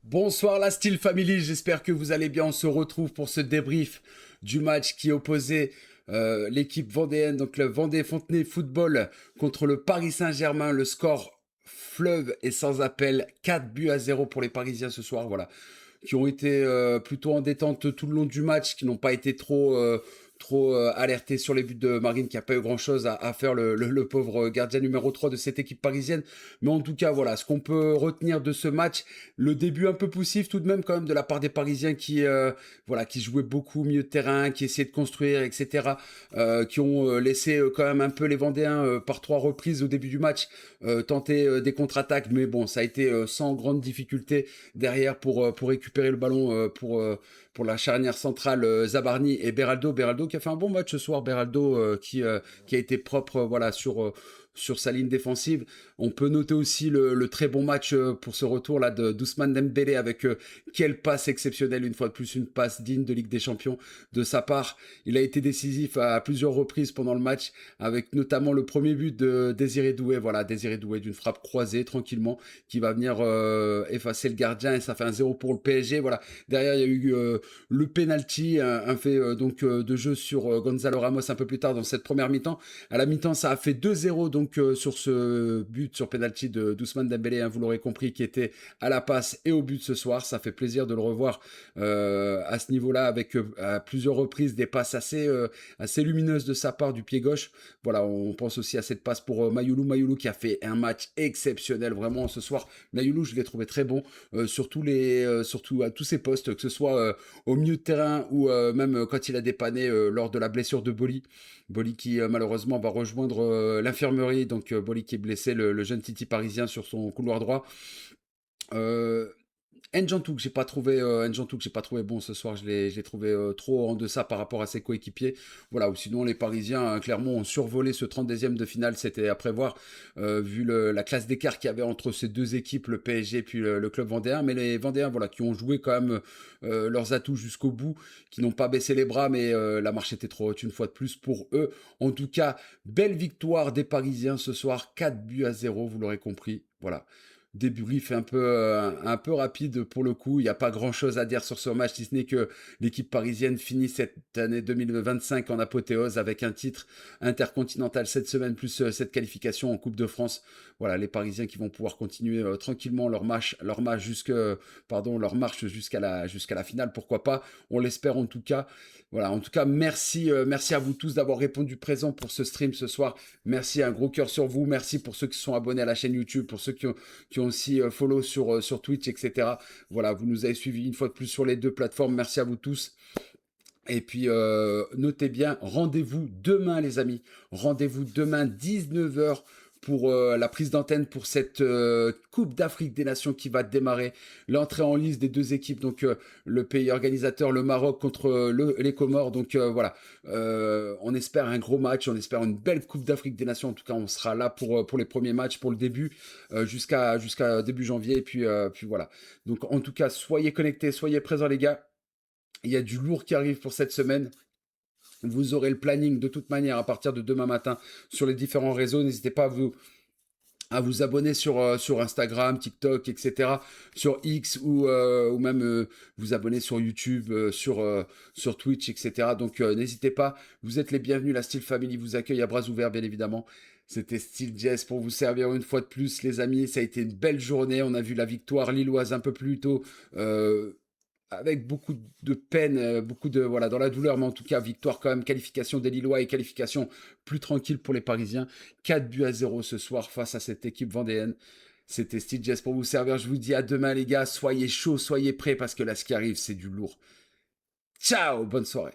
Bonsoir la Steel Family, j'espère que vous allez bien. On se retrouve pour ce débrief du match qui opposait l'équipe vendéenne, donc le Vendée Fontenay Football contre le Paris Saint-Germain. Le score fleuve et sans appel, 4 buts à 0 pour les Parisiens ce soir, voilà, qui ont été plutôt en détente tout le long du match, qui n'ont pas été trop alertés sur les buts de Marine, qui n'a pas eu grand-chose à faire, le pauvre gardien numéro 3 de cette équipe parisienne. Mais en tout cas, voilà, ce qu'on peut retenir de ce match, le début un peu poussif tout de même quand même de la part des Parisiens qui jouaient beaucoup au milieu de terrain, qui essayaient de construire, etc. Qui ont laissé quand même un peu les Vendéens par 3 reprises au début du match tenter des contre-attaques, mais bon, ça a été sans grande difficulté derrière pour récupérer le ballon pour la charnière centrale Zabarni et Beraldo. Beraldo qui a fait un bon match ce soir. Beraldo qui a été propre voilà, sur sa ligne défensive. On peut noter aussi le très bon match pour ce retour là d'Ousmane Dembélé avec quelle passe exceptionnelle, une fois de plus, une passe digne de Ligue des Champions de sa part. Il a été décisif à plusieurs reprises pendant le match, avec notamment le premier but de Désiré Doué. Voilà, Désiré Doué d'une frappe croisée tranquillement qui va venir effacer le gardien, et ça fait un 0 pour le PSG. Voilà, derrière il y a eu le penalty, un fait de jeu sur Gonzalo Ramos un peu plus tard dans cette première mi-temps. À la mi-temps, ça a fait 2-0 donc sur ce but sur penalty d'Ousmane Dembélé, hein, vous l'aurez compris, qui était à la passe et au but ce soir. Ça fait plaisir de le revoir à ce niveau-là, avec à plusieurs reprises des passes assez lumineuses de sa part du pied gauche. Voilà, on pense aussi à cette passe pour Mayoulou qui a fait un match exceptionnel vraiment ce soir. Mayoulou, je l'ai trouvé très bon surtout à tous ses postes, que ce soit au milieu de terrain ou même quand il a dépanné lors de la blessure de Boli. Boli qui malheureusement va rejoindre l'infirmerie, donc Boli qui est blessé, le jeune Titi parisien sur son couloir droit. Euh, N'Jantou que j'ai pas trouvé bon ce soir. Je l'ai trouvé trop en deçà par rapport à ses coéquipiers. Voilà, ou sinon les Parisiens clairement ont survolé ce 32e de finale, c'était à prévoir vu la classe d'écart qu'il y avait entre ces deux équipes, le PSG puis le club vendéen. Mais les Vendéens, voilà, qui ont joué quand même leurs atouts jusqu'au bout, qui n'ont pas baissé les bras, mais la marche était trop haute une fois de plus pour eux. En tout cas, belle victoire des Parisiens ce soir, 4 buts à 0, vous l'aurez compris. Voilà, débrief un peu rapide pour le coup. Il n'y a pas grand-chose à dire sur ce match, si ce n'est que l'équipe parisienne finit cette année 2025 en apothéose avec un titre intercontinental cette semaine, plus cette qualification en Coupe de France. Voilà, les Parisiens qui vont pouvoir continuer tranquillement leur marche jusqu'à la finale, pourquoi pas. On l'espère en tout cas. Voilà, en tout cas, merci à vous tous d'avoir répondu présent pour ce stream ce soir. Merci, un gros cœur sur vous. Merci pour ceux qui sont abonnés à la chaîne YouTube, pour ceux qui ont aussi follow sur Twitch, etc. Voilà, vous nous avez suivis une fois de plus sur les deux plateformes. Merci à vous tous. Et puis, notez bien, rendez-vous demain, les amis. Rendez-vous demain, 19h, pour la prise d'antenne pour cette Coupe d'Afrique des Nations qui va démarrer. L'entrée en lice des deux équipes, donc le pays organisateur, le Maroc contre les Comores. Donc voilà, on espère un gros match, on espère une belle Coupe d'Afrique des Nations. En tout cas, on sera là pour les premiers matchs, pour le début, jusqu'à début janvier. Et puis voilà. Donc en tout cas, soyez connectés, soyez présents, les gars. Il y a du lourd qui arrive pour cette semaine. Vous aurez le planning de toute manière à partir de demain matin sur les différents réseaux. N'hésitez pas à vous abonner sur Instagram, TikTok, etc. Sur X ou même vous abonner sur YouTube, sur Twitch, etc. Donc n'hésitez pas. Vous êtes les bienvenus. La Steel Family vous accueille à bras ouverts, bien évidemment. C'était Steel Jess pour vous servir une fois de plus, les amis. Ça a été une belle journée. On a vu la victoire lilloise un peu plus tôt. Avec beaucoup de peine, beaucoup de voilà, dans la douleur, mais en tout cas victoire quand même, qualification des Lillois et qualification plus tranquille pour les Parisiens. 4 buts à 0 ce soir face à cette équipe vendéenne. C'était Steve Jess pour vous servir. Je vous dis à demain, les gars. Soyez chauds, soyez prêts, parce que là, ce qui arrive, c'est du lourd. Ciao, bonne soirée.